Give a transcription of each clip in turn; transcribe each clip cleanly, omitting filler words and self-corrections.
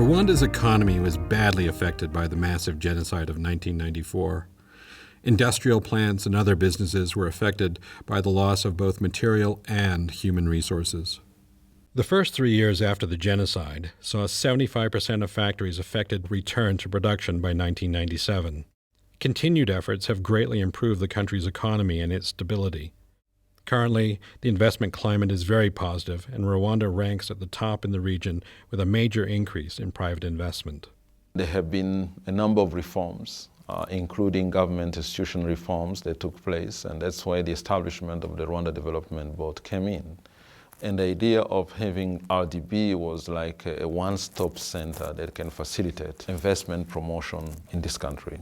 Rwanda's economy was badly affected by the massive genocide of 1994. Industrial plants and other businesses were affected by the loss of both material and human resources. The first 3 years after the genocide saw 75% of factories affected return to production by 1997. Continued efforts have greatly improved the country's economy and its stability. Currently, the investment climate is very positive, and Rwanda ranks at the top in the region with a major increase in private investment. There have been a number of reforms, including government institution reforms that took place, and that's why the establishment of the Rwanda Development Board came in. And the idea of having RDB was like a one-stop center that can facilitate investment promotion in this country.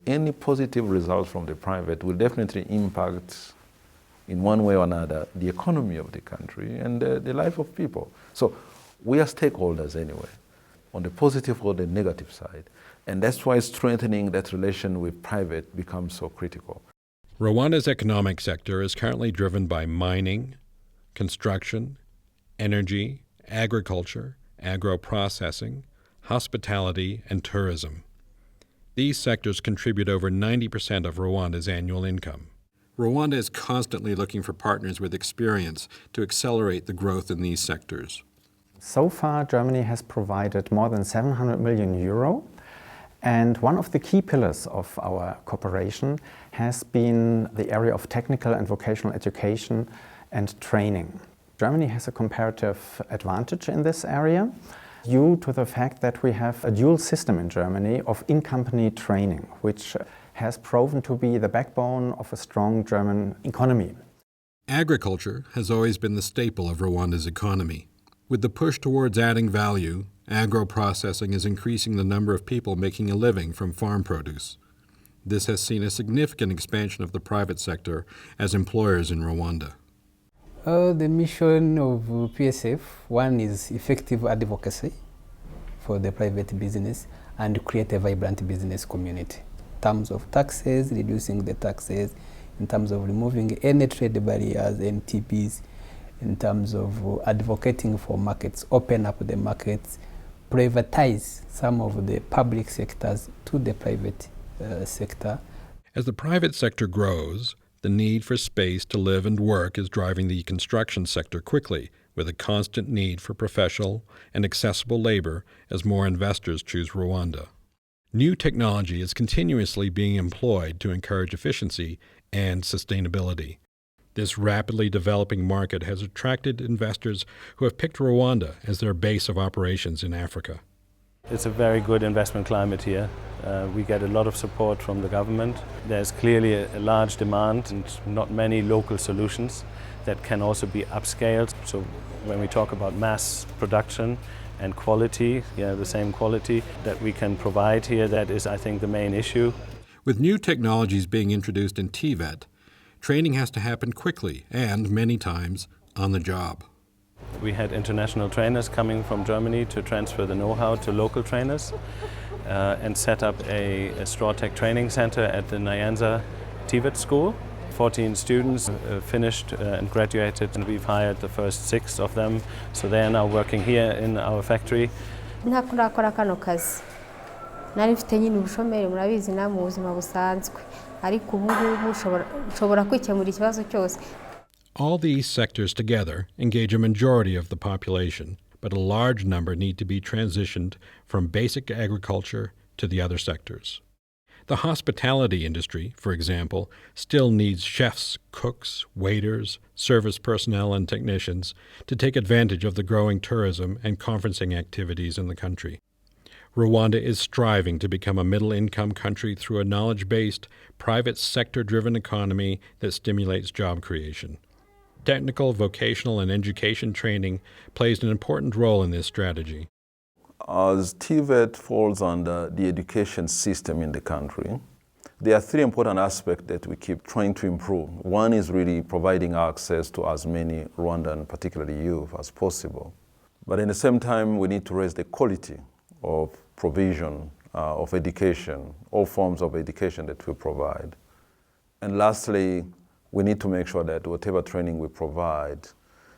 Any positive result from the private will definitely impact, in one way or another, the economy of the country and the life of people. So we are stakeholders anyway, on the positive or the negative side. And that's why strengthening that relation with private becomes so critical. Rwanda's economic sector is currently driven by mining, construction, energy, agriculture, agro-processing, hospitality, and tourism. These sectors contribute over 90% of Rwanda's annual income. Rwanda is constantly looking for partners with experience to accelerate the growth in these sectors. So far, Germany has provided more than 700 million euro, and one of the key pillars of our cooperation has been the area of technical and vocational education and training. Germany has a comparative advantage in this area due to the fact that we have a dual system in Germany of in-company training, which has proven to be the backbone of a strong German economy. Agriculture has always been the staple of Rwanda's economy. With the push towards adding value, agro-processing is increasing the number of people making a living from farm produce. This has seen a significant expansion of the private sector as employers in Rwanda. The mission of PSF, one is effective advocacy for the private business and create a vibrant business community. In terms of taxes, reducing the taxes, in terms of removing any trade barriers, NTBs, in terms of advocating for markets, open up the markets, privatize some of the public sectors to the private sector. As the private sector grows, the need for space to live and work is driving the construction sector quickly, with a constant need for professional and accessible labor as more investors choose Rwanda. New technology is continuously being employed to encourage efficiency and sustainability. This rapidly developing market has attracted investors who have picked Rwanda as their base of operations in Africa. It's a very good investment climate here. We get a lot of support from the government. There's clearly a large demand and not many local solutions that can also be upscaled. So when we talk about mass production and quality, the same quality that we can provide here, that is, I think, the main issue. With new technologies being introduced in TVET, training has to happen quickly and, many times, on the job. We had international trainers coming from Germany to transfer the know-how to local trainers and set up a straw tech training center at the Nyanza TVET school. 14 students finished and graduated, and we've hired the first 6 of them, so they are now working here in our factory. Nari mfite nyine ubushomeri murabizi na mu buzima busanzwe ariko ubu ngubu nshobora kwikemura ikibazo cyose. All these sectors together engage a majority of the population, but a large number need to be transitioned from basic agriculture to the other sectors. The hospitality industry, for example, still needs chefs, cooks, waiters, service personnel, and technicians to take advantage of the growing tourism and conferencing activities in the country. Rwanda is striving to become a middle-income country through a knowledge-based, private sector-driven economy that stimulates job creation. Technical, vocational, and education training plays an important role in this strategy. As TVET falls under the education system in the country, there are 3 important aspects that we keep trying to improve. One is really providing access to as many Rwandan, particularly youth, as possible. But at the same time, we need to raise the quality of provision of education, all forms of education that we provide. And lastly, we need to make sure that whatever training we provide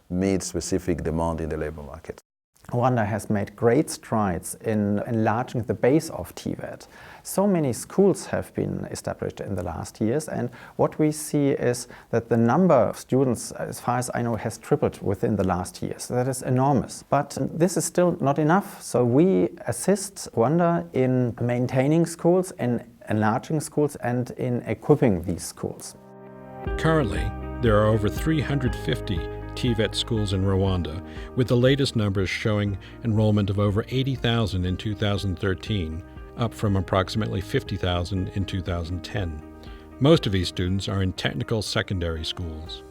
meets specific demand in the labor market. Rwanda has made great strides in enlarging the base of TVET. So many schools have been established in the last years, and what we see is that the number of students, as far as I know, has tripled within the last years. That is enormous. But this is still not enough. So we assist Rwanda in maintaining schools, in enlarging schools, and in equipping these schools. Currently, there are over 350 TVET schools in Rwanda, with the latest numbers showing enrollment of over 80,000 in 2013, up from approximately 50,000 in 2010. Most of these students are in technical secondary schools.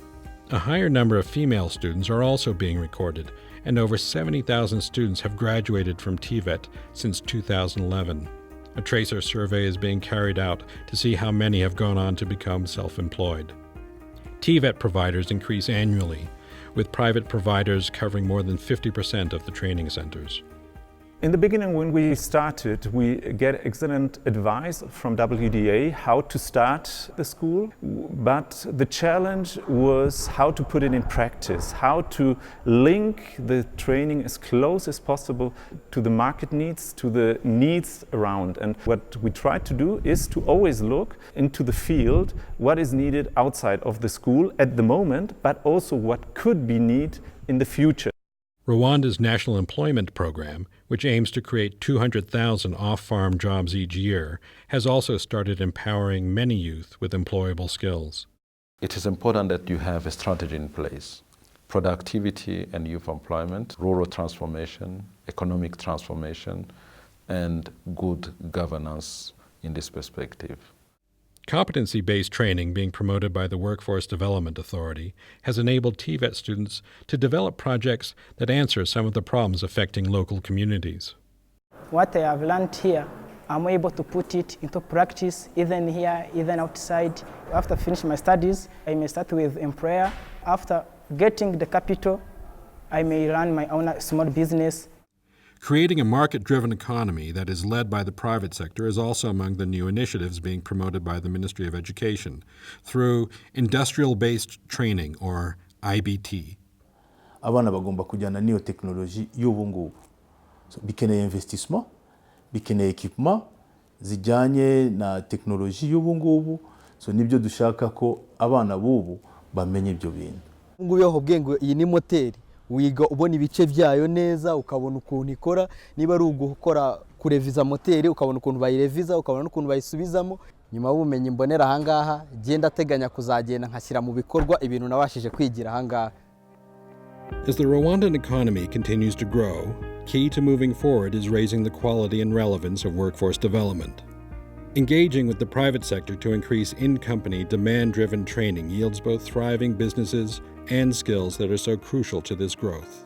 A higher number of female students are also being recorded, and over 70,000 students have graduated from TVET since 2011. A tracer survey is being carried out to see how many have gone on to become self-employed. TVET providers increase annually, with private providers covering more than 50% of the training centers. In the beginning, when we started, we get excellent advice from WDA how to start the school, but the challenge was how to put it in practice, how to link the training as close as possible to the market needs, to the needs around. And what we try to do is to always look into the field, what is needed outside of the school at the moment, but also what could be needed in the future. Rwanda's National Employment Program, which aims to create 200,000 off-farm jobs each year, has also started empowering many youth with employable skills. It is important that you have a strategy in place. Productivity and youth employment, rural transformation, economic transformation, and good governance in this perspective. Competency-based training being promoted by the Workforce Development Authority has enabled TVET students to develop projects that answer some of the problems affecting local communities. What I have learned here, I'm able to put it into practice, even here, even outside. After finishing my studies, I may start with employer. After getting the capital, I may run my own small business. Creating a market-driven economy that is led by the private sector is also among the new initiatives being promoted by the Ministry of Education through industrial-based training, or IBT. Abana bagomba kujyana n'iyo technology y'ubu ngubu. So, bikeneye investissement, bikeneye equipment zijyanye na technology y'ubu ngubu. So nibyo dushaka ko abana bubu bamenye ibyo bintu. Ngubu yo ubwenge iyi ni moteri. Wiga ubona ibice byayo neza, ukabona ukuntu ikora, niba ari ugukora kureviza moteri ukabona ukuntu bayireviza, ukabona n'ukuntu bayisubizamo. Nyuma y'ubumenyi mbonera ahangaha genda teganya kuzagenda nkashyira mu bikorwa ibintu nabashije kwigira ahangaha. As the Rwandan economy continues to grow, key to moving forward is raising the quality and relevance of workforce development. Engaging with the private sector to increase in-company, demand-driven training yields both thriving businesses and skills that are so crucial to this growth.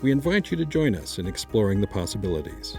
We invite you to join us in exploring the possibilities.